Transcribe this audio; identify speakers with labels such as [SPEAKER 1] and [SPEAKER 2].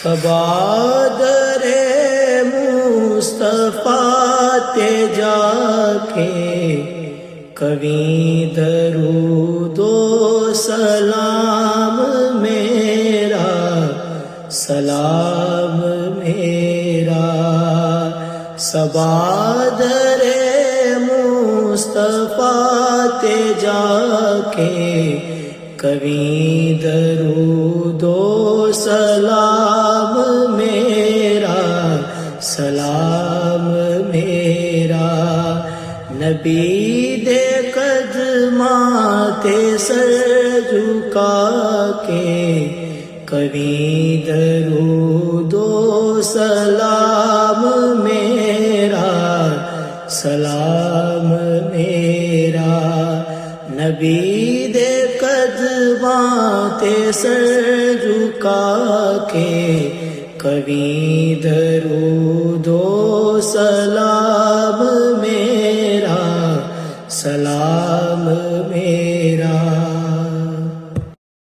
[SPEAKER 1] سبادر مصطفیٰ تے جا کے کویں درود و سلام میرا، سلام میرا۔ سبادر مصطفیٰ تے جا کے کویں درود و سلام میرا، سلام میرا۔ نبی دے قدماں تے سر جھکا کے کویں درود و سلام میرا، سلام میرا۔ نبی دے قدماں تے سر جھکا کے کویں درود و سلام